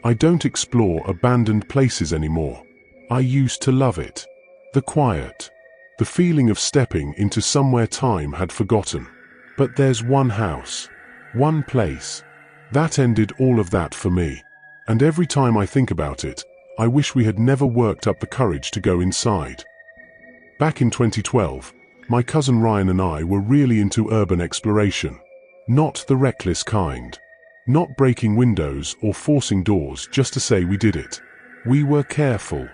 I don't explore abandoned places anymore. I used to love it. The quiet. The feeling of stepping into somewhere time had forgotten. But there's one house. One place. That ended all of that for me. And every time I think about it, I wish we had never worked up the courage to go inside. Back in 2012, my cousin Ryan and I were really into urban exploration. Not the reckless kind. Not breaking windows or forcing doors just to say we did it. We were careful.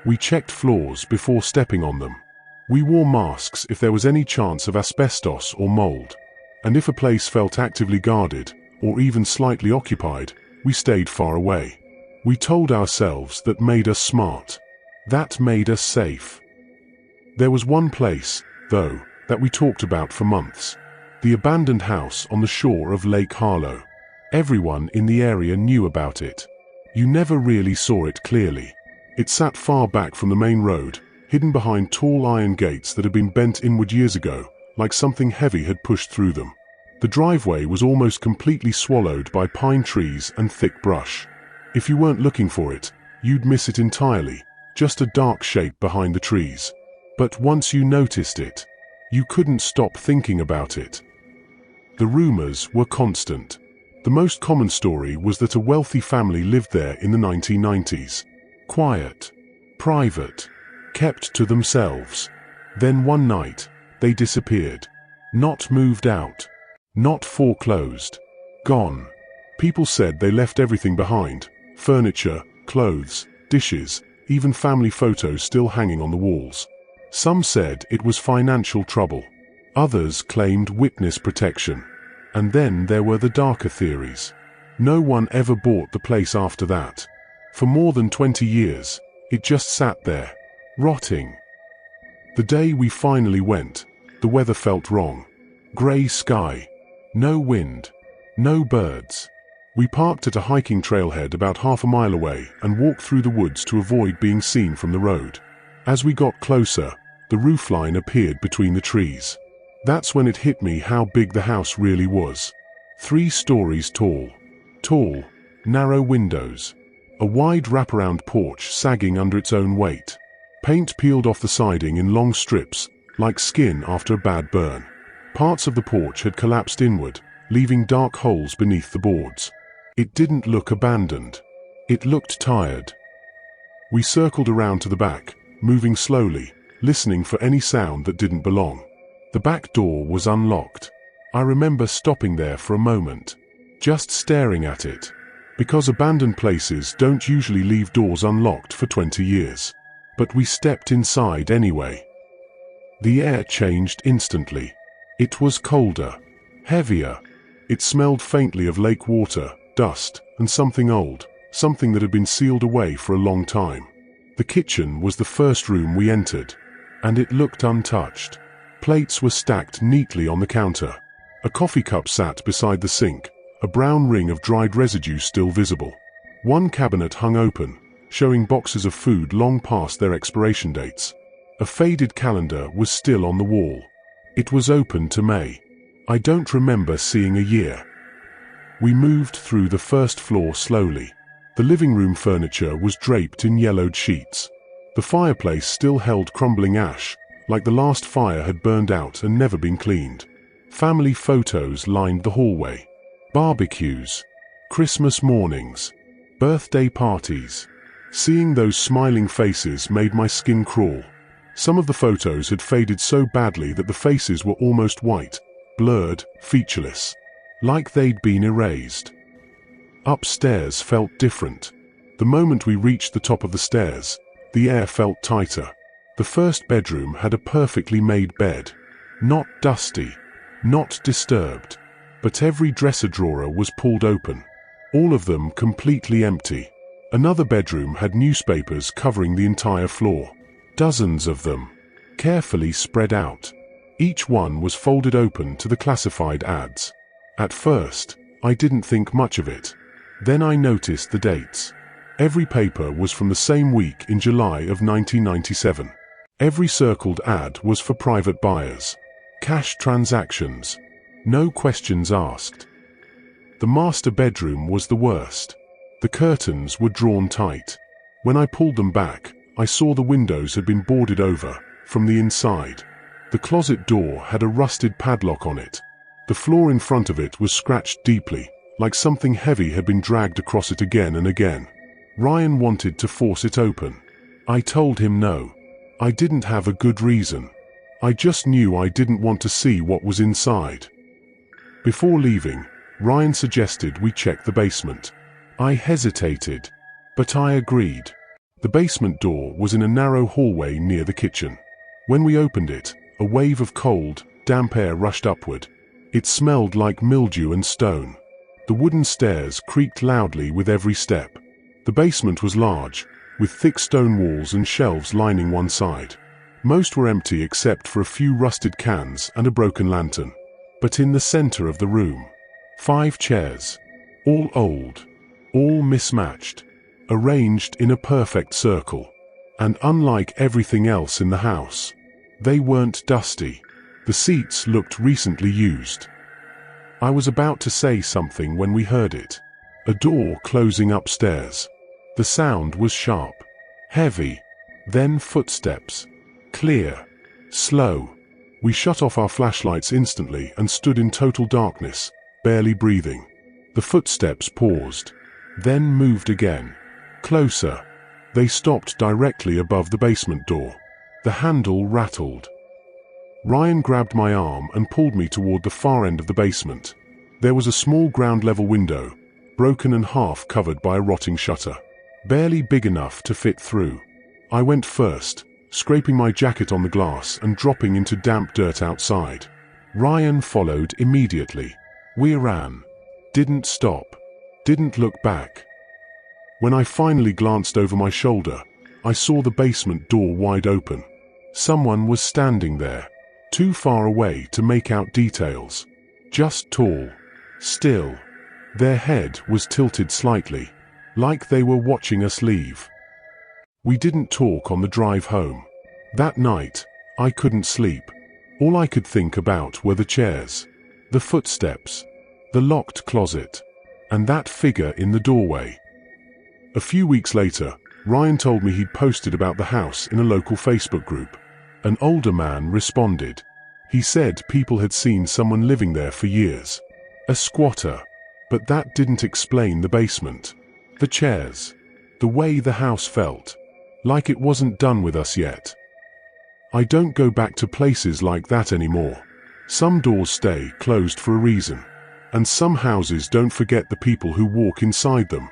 We checked floors before stepping on them. We wore masks if there was any chance of asbestos or mold. And if a place felt actively guarded, or even slightly occupied, we stayed far away. We told ourselves that made us smart. That made us safe. There was one place, though, that we talked about for months. The abandoned house on the shore of Lake Harlow. Everyone in the area knew about it. You never really saw it clearly. It sat far back from the main road, hidden behind tall iron gates that had been bent inward years ago, like something heavy had pushed through them. The driveway was almost completely swallowed by pine trees and thick brush. If you weren't looking for it, you'd miss it entirely, just a dark shape behind the trees. But once you noticed it, you couldn't stop thinking about it. The rumors were constant. The most common story was that a wealthy family lived there in the 1990s. Quiet, private, kept to themselves. Then one night, they disappeared. Not moved out. Not foreclosed. Gone. People said they left everything behind. Furniture, clothes, dishes, even family photos still hanging on the walls. Some said it was financial trouble. Others claimed witness protection. And then there were the darker theories. No one ever bought the place after that. For more than 20 years, it just sat there, rotting. The day we finally went, the weather felt wrong. Grey sky. No wind. No birds. We parked at a hiking trailhead about half a mile away and walked through the woods to avoid being seen from the road. As we got closer, the roofline appeared between the trees. That's when it hit me how big the house really was. 3 stories tall. Tall, narrow windows. A wide wraparound porch sagging under its own weight. Paint peeled off the siding in long strips, like skin after a bad burn. Parts of the porch had collapsed inward, leaving dark holes beneath the boards. It didn't look abandoned. It looked tired. We circled around to the back, moving slowly, listening for any sound that didn't belong. The back door was unlocked. I remember stopping there for a moment, just staring at it, because abandoned places don't usually leave doors unlocked for 20 years. But we stepped inside anyway. The air changed instantly. It was colder, heavier. It smelled faintly of lake water, dust, and something old, something that had been sealed away for a long time. The kitchen was the first room we entered, and it looked untouched. Plates were stacked neatly on the counter. A coffee cup sat beside the sink, a brown ring of dried residue still visible. One cabinet hung open, showing boxes of food long past their expiration dates. A faded calendar was still on the wall. It was open to May. I don't remember seeing a year. We moved through the first floor slowly. The living room furniture was draped in yellowed sheets. The fireplace still held crumbling ash, like the last fire had burned out and never been cleaned. Family photos lined the hallway. Barbecues. Christmas mornings. Birthday parties. Seeing those smiling faces made my skin crawl. Some of the photos had faded so badly that the faces were almost white, blurred, featureless, like they'd been erased. Upstairs felt different. The moment we reached the top of the stairs, the air felt tighter. The first bedroom had a perfectly made bed. Not dusty, not disturbed, but every dresser drawer was pulled open. All of them completely empty. Another bedroom had newspapers covering the entire floor. Dozens of them, carefully spread out. Each one was folded open to the classified ads. At first, I didn't think much of it. Then I noticed the dates. Every paper was from the same week in July of 1997. Every circled ad was for private buyers. Cash transactions. No questions asked. The master bedroom was the worst. The curtains were drawn tight. When I pulled them back, I saw the windows had been boarded over from the inside. The closet door had a rusted padlock on it. The floor in front of it was scratched deeply, like something heavy had been dragged across it again and again. Ryan wanted to force it open. I told him no. I didn't have a good reason. I just knew I didn't want to see what was inside. Before leaving, Ryan suggested we check the basement. I hesitated, but I agreed. The basement door was in a narrow hallway near the kitchen. When we opened it, a wave of cold, damp air rushed upward. It smelled like mildew and stone. The wooden stairs creaked loudly with every step. The basement was large, with thick stone walls and shelves lining one side. Most were empty except for a few rusted cans and a broken lantern. But in the center of the room, 5 chairs, all old, all mismatched, arranged in a perfect circle. And unlike everything else in the house, they weren't dusty. The seats looked recently used. I was about to say something when we heard it. A door closing upstairs. The sound was sharp, heavy, then footsteps. Clear, slow. We shut off our flashlights instantly and stood in total darkness, barely breathing. The footsteps paused, then moved again. Closer. They stopped directly above the basement door. The handle rattled. Ryan grabbed my arm and pulled me toward the far end of the basement. There was a small ground-level window, broken and half covered by a rotting shutter, barely big enough to fit through. I went first, scraping my jacket on the glass and dropping into damp dirt outside. Ryan followed immediately. We ran. Didn't stop. Didn't look back. When I finally glanced over my shoulder, I saw the basement door wide open. Someone was standing there, too far away to make out details. Just tall. Still. Their head was tilted slightly, like they were watching us leave. We didn't talk on the drive home. That night, I couldn't sleep. All I could think about were the chairs, the footsteps, the locked closet, and that figure in the doorway. A few weeks later, Ryan told me he'd posted about the house in a local Facebook group. An older man responded. He said people had seen someone living there for years. A squatter. But that didn't explain the basement. The chairs. The way the house felt. Like it wasn't done with us yet. I don't go back to places like that anymore. Some doors stay closed for a reason. And some houses don't forget the people who walk inside them.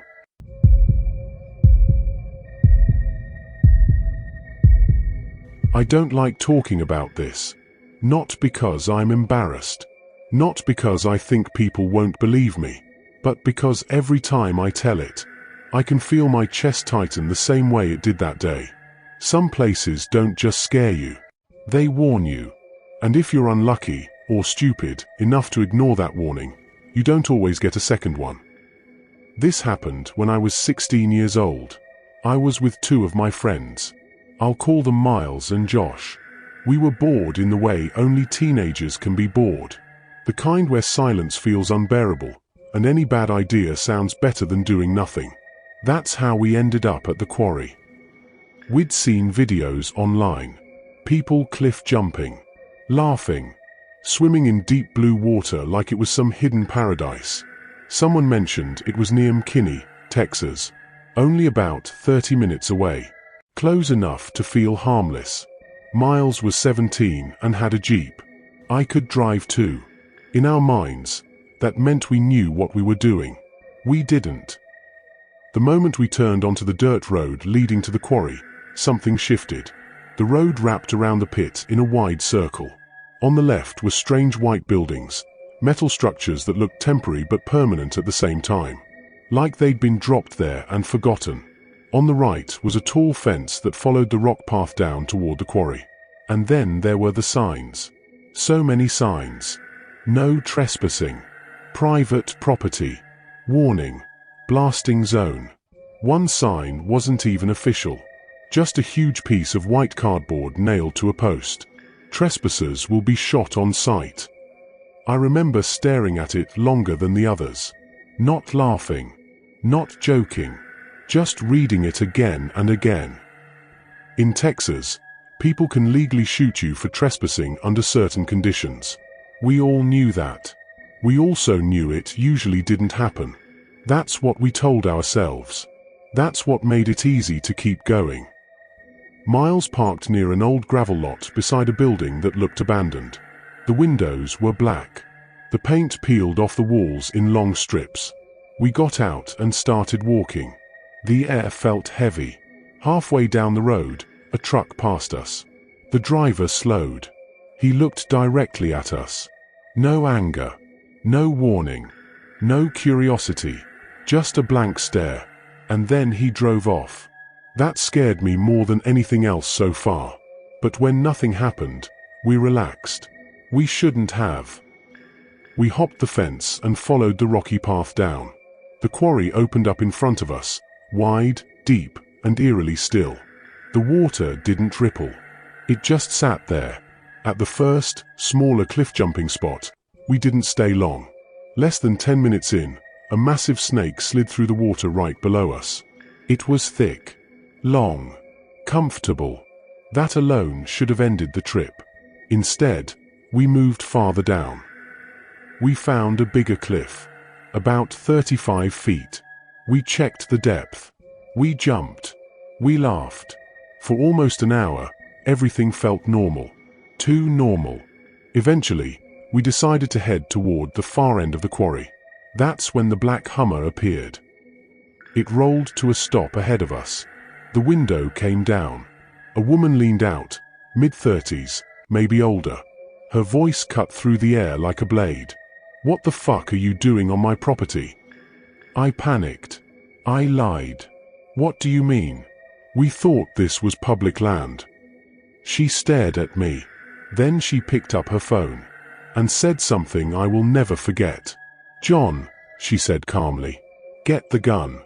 I don't like talking about this. Not because I'm embarrassed. Not because I think people won't believe me. But because every time I tell it, I can feel my chest tighten the same way it did that day. Some places don't just scare you. They warn you. And if you're unlucky, or stupid, enough to ignore that warning, you don't always get a second one. This happened when I was 16 years old. I was with 2 of my friends. I'll call them Miles and Josh. We were bored in the way only teenagers can be bored. The kind where silence feels unbearable, and any bad idea sounds better than doing nothing. That's how we ended up at the quarry. We'd seen videos online. People cliff jumping, laughing, swimming in deep blue water like it was some hidden paradise. Someone mentioned it was near McKinney, Texas, only about 30 minutes away. Close enough to feel harmless. Miles was 17 and had a Jeep. I could drive too. In our minds, that meant we knew what we were doing. We didn't. The moment we turned onto the dirt road leading to the quarry, something shifted. The road wrapped around the pit in a wide circle. On the left were strange white buildings, metal structures that looked temporary but permanent at the same time. Like they'd been dropped there and forgotten. On the right was a tall fence that followed the rock path down toward the quarry. And then there were the signs. So many signs. No trespassing. Private property. Warning. Blasting zone. One sign wasn't even official. Just a huge piece of white cardboard nailed to a post. Trespassers will be shot on sight. I remember staring at it longer than the others. Not laughing. Not joking. Just reading it again and again. In Texas, people can legally shoot you for trespassing under certain conditions. We all knew that. We also knew it usually didn't happen. That's what we told ourselves. That's what made it easy to keep going. Miles parked near an old gravel lot beside a building that looked abandoned. The windows were black. The paint peeled off the walls in long strips. We got out and started walking. The air felt heavy. Halfway down the road, a truck passed us. The driver slowed. He looked directly at us. No anger. No warning. No curiosity. Just a blank stare. And then he drove off. That scared me more than anything else so far. But when nothing happened, we relaxed. We shouldn't have. We hopped the fence and followed the rocky path down. The quarry opened up in front of us, wide, deep, and eerily still. The water didn't ripple. It just sat there. At the first, smaller cliff-jumping spot, we didn't stay long. Less than 10 minutes in, a massive snake slid through the water right below us. It was thick, long, comfortable. That alone should have ended the trip. Instead, we moved farther down. We found a bigger cliff, about 35 feet. We checked the depth. We jumped. We laughed. For almost an hour, everything felt normal. Too normal. Eventually, we decided to head toward the far end of the quarry. That's when the black Hummer appeared. It rolled to a stop ahead of us. The window came down. A woman leaned out, mid-30s, maybe older. Her voice cut through the air like a blade. "What the fuck are you doing on my property?" I panicked. I lied. "What do you mean? We thought this was public land." She stared at me. Then she picked up her phone and said something I will never forget. "John," she said calmly, "get the gun."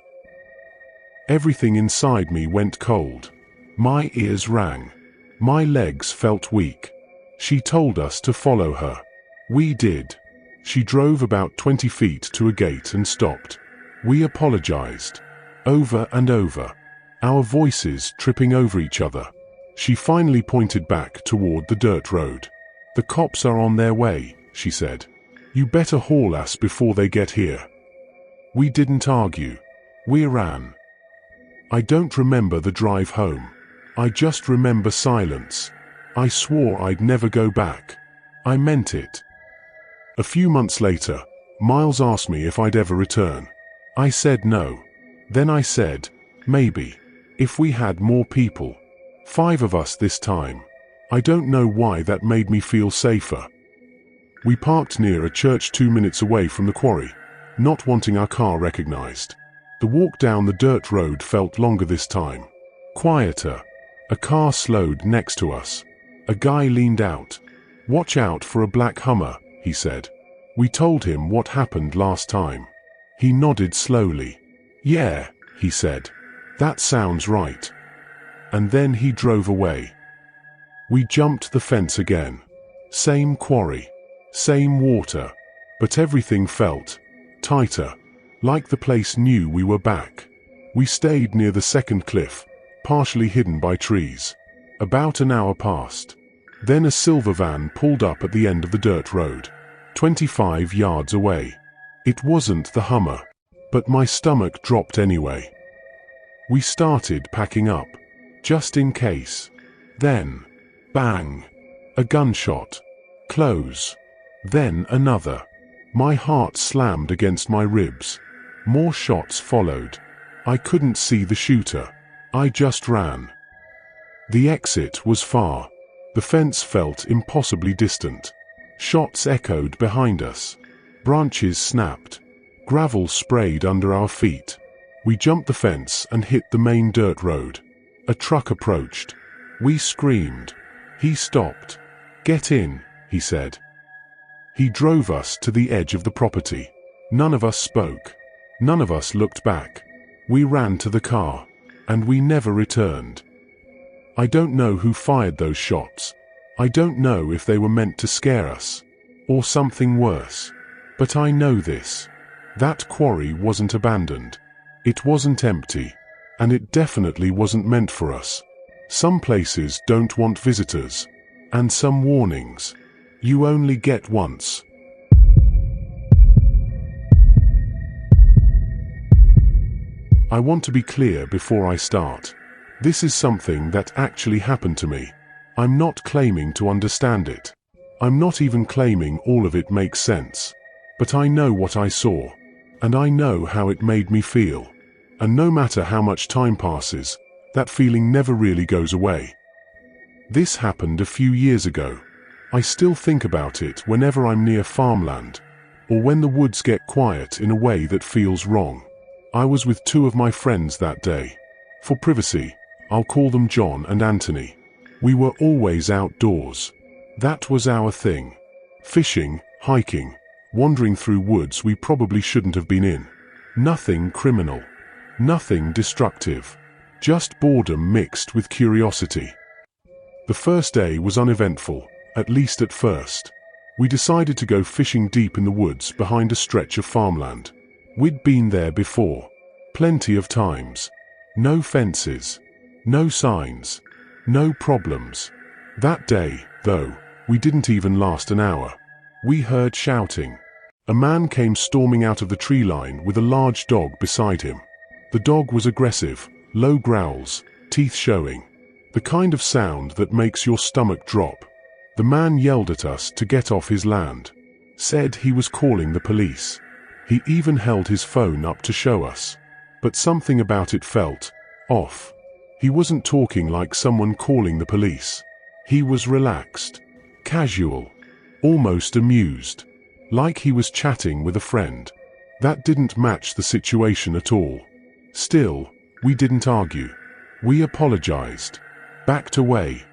Everything inside me went cold. My ears rang. My legs felt weak. She told us to follow her. We did. She drove about 20 feet to a gate and stopped. We apologized. Over and over. Our voices tripping over each other. She finally pointed back toward the dirt road. "The cops are on their way," she said. "You better haul ass before they get here." We didn't argue. We ran. I don't remember the drive home. I just remember silence. I swore I'd never go back. I meant it. A few months later, Miles asked me if I'd ever return. I said no. Then I said, maybe. If we had more people. 5 of us this time. I don't know why that made me feel safer. We parked near a church 2 minutes away from the quarry, not wanting our car recognized. The walk down the dirt road felt longer this time. Quieter. A car slowed next to us. A guy leaned out. "Watch out for a black Hummer," he said. We told him what happened last time. He nodded slowly. "Yeah," he said. "That sounds right." And then he drove away. We jumped the fence again. Same quarry. Same water. But everything felt tighter. Like the place knew we were back. We stayed near the second cliff, partially hidden by trees. About an hour passed. Then a silver van pulled up at the end of the dirt road, 25 yards away. It wasn't the Hummer, but my stomach dropped anyway. We started packing up, just in case. Then, bang! A gunshot. Close. Then another. My heart slammed against my ribs. More shots followed. I couldn't see the shooter. I just ran. The exit was far. The fence felt impossibly distant. Shots echoed behind us. Branches snapped. Gravel sprayed under our feet. We jumped the fence and hit the main dirt road. A truck approached. We screamed. He stopped. "Get in," he said. He drove us to the edge of the property. None of us spoke. None of us looked back. We ran to the car. And we never returned. I don't know who fired those shots. I don't know if they were meant to scare us. Or something worse. But I know this. That quarry wasn't abandoned. It wasn't empty. And it definitely wasn't meant for us. Some places don't want visitors. And some warnings you only get once. I want to be clear before I start. This is something that actually happened to me. I'm not claiming to understand it. I'm not even claiming all of it makes sense. But I know what I saw. And I know how it made me feel. And no matter how much time passes, that feeling never really goes away. This happened a few years ago. I still think about it whenever I'm near farmland, or when the woods get quiet in a way that feels wrong. I was with two of my friends that day. For privacy, I'll call them John and Anthony. We were always outdoors. That was our thing. Fishing, hiking, wandering through woods we probably shouldn't have been in. Nothing criminal. Nothing destructive. Just boredom mixed with curiosity. The first day was uneventful, at least at first. We decided to go fishing deep in the woods behind a stretch of farmland. We'd been there before. Plenty of times. No fences. No signs. No problems. That day, though, we didn't even last an hour. We heard shouting. A man came storming out of the tree line with a large dog beside him. The dog was aggressive, low growls, teeth showing. The kind of sound that makes your stomach drop. The man yelled at us to get off his land. Said he was calling the police. He even held his phone up to show us. But something about it felt off. He wasn't talking like someone calling the police. He was relaxed, casual, almost amused, like he was chatting with a friend. That didn't match the situation at all. Still, we didn't argue. We apologized, backed away,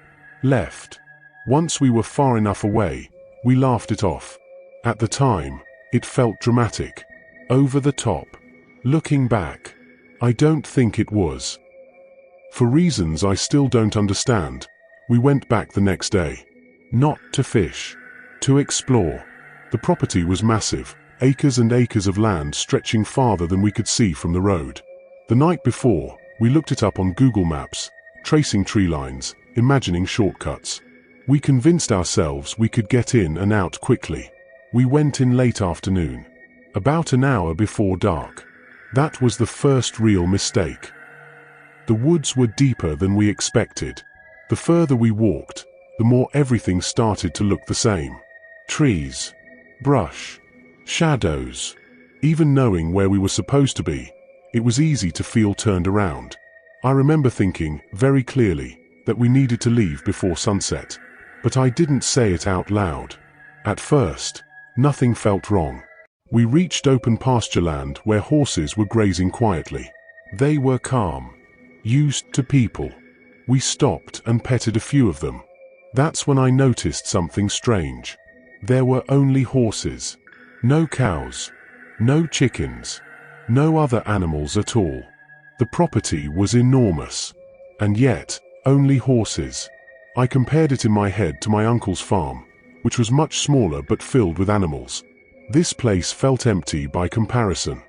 left. Once we were far enough away, we laughed it off. At the time, it felt dramatic, over the top. Looking back, I don't think it was. For reasons I still don't understand, we went back the next day. Not to fish, to explore. The property was massive, acres and acres of land stretching farther than we could see from the road. The night before, we looked it up on Google Maps, tracing tree lines, imagining shortcuts. We convinced ourselves we could get in and out quickly. We went in late afternoon, about an hour before dark. That was the first real mistake. The woods were deeper than we expected. The further we walked, the more everything started to look the same. Trees, brush, shadows. Even knowing where we were supposed to be, it was easy to feel turned around. I remember thinking, very clearly, that we needed to leave before sunset. But I didn't say it out loud. At first, nothing felt wrong. We reached open pasture land where horses were grazing quietly. They were calm, used to people. We stopped and petted a few of them. That's when I noticed something strange. There were only horses. No cows. No chickens. No other animals at all. The property was enormous. And yet, only horses. I compared it in my head to my uncle's farm, which was much smaller but filled with animals. This place felt empty by comparison.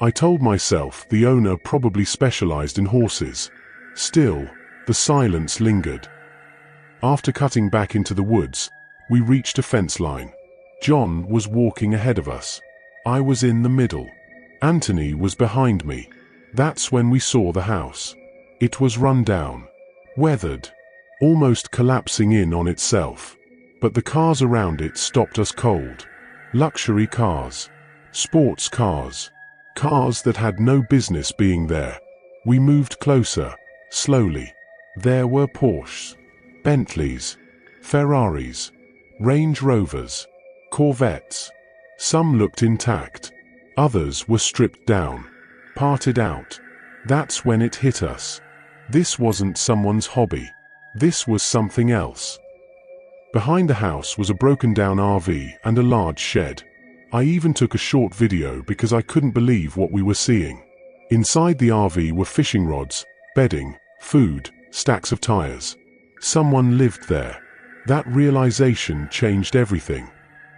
I told myself the owner probably specialized in horses. Still, the silence lingered. After cutting back into the woods, we reached a fence line. John was walking ahead of us. I was in the middle. Anthony was behind me. That's when we saw the house. It was run down, weathered, almost collapsing in on itself. But the cars around it stopped us cold. Luxury cars. Sports cars. Cars that had no business being there. We moved closer, slowly. There were Porsches, Bentleys, Ferraris, Range Rovers, Corvettes. Some looked intact. Others were stripped down, parted out. That's when it hit us. This wasn't someone's hobby. This was something else. Behind the house was a broken-down RV and a large shed. I even took a short video because I couldn't believe what we were seeing. Inside the RV were fishing rods, bedding, food, stacks of tires. Someone lived there. That realization changed everything.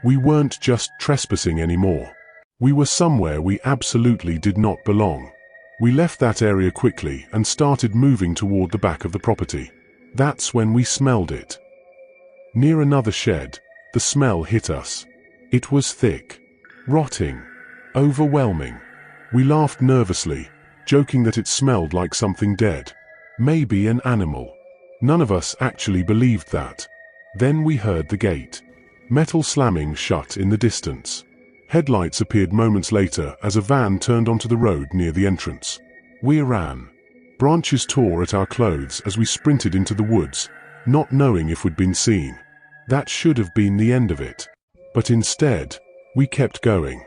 We weren't just trespassing anymore. We were somewhere we absolutely did not belong. We left that area quickly and started moving toward the back of the property. That's when we smelled it. Near another shed, the smell hit us. It was thick, rotting, overwhelming. We laughed nervously, joking that it smelled like something dead. Maybe an animal. None of us actually believed that. Then we heard the gate. Metal slamming shut in the distance. Headlights appeared moments later as a van turned onto the road near the entrance. We ran. Branches tore at our clothes as we sprinted into the woods, not knowing if we'd been seen. That should have been the end of it. But instead, we kept going.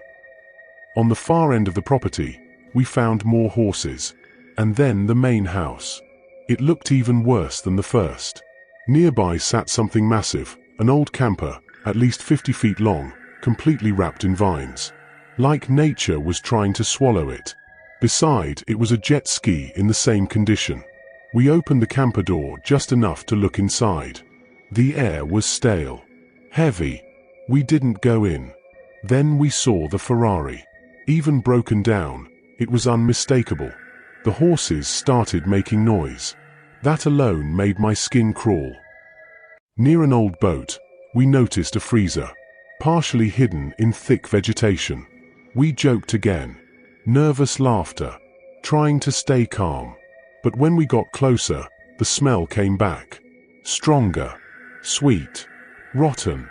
On the far end of the property, we found more horses, and then the main house. It looked even worse than the first. Nearby sat something massive, an old camper, at least 50 feet long, completely wrapped in vines. Like nature was trying to swallow it. Beside it was a jet ski in the same condition. We opened the camper door just enough to look inside. The air was stale, heavy. We didn't go in. Then we saw the Ferrari. Even broken down, it was unmistakable. The horses started making noise. That alone made my skin crawl. Near an old boat, we noticed a freezer, partially hidden in thick vegetation. We joked again. Nervous laughter, trying to stay calm. But when we got closer, the smell came back. Stronger, sweet, rotten.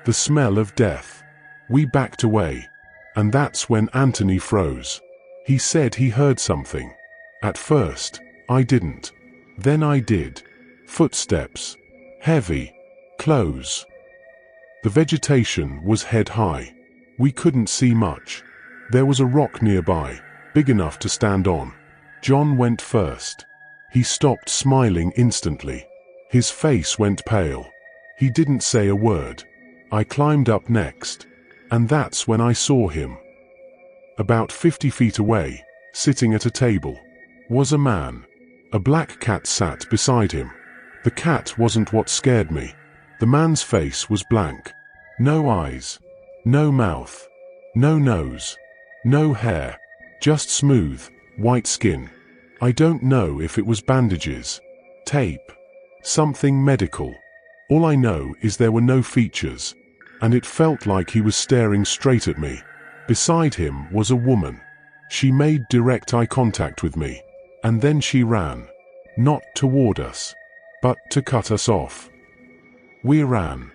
The smell of death. We backed away. And that's when Anthony froze. He said he heard something. At first, I didn't. Then I did. Footsteps. Heavy. Close. The vegetation was head high. We couldn't see much. There was a rock nearby, big enough to stand on. John went first. He stopped smiling instantly. His face went pale. He didn't say a word. I climbed up next. And that's when I saw him. About 50 feet away, sitting at a table, was a man. A black cat sat beside him. The cat wasn't what scared me. The man's face was blank. No eyes. No mouth. No nose. No hair. Just smooth, white skin. I don't know if it was bandages, tape, something medical. All I know is there were no features, and it felt like he was staring straight at me. Beside him was a woman. She made direct eye contact with me, and then she ran. Not toward us, but to cut us off. We ran.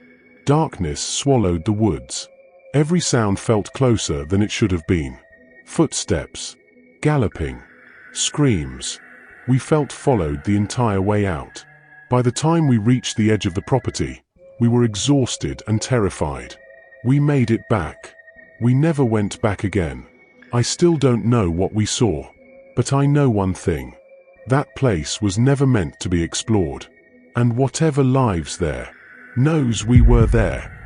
Darkness swallowed the woods. Every sound felt closer than it should have been. Footsteps, galloping, screams. We felt followed the entire way out. By the time we reached the edge of the property, we were exhausted and terrified. We made it back. We never went back again. I still don't know what we saw, but I know one thing. That place was never meant to be explored. And whatever lives there, knows we were there.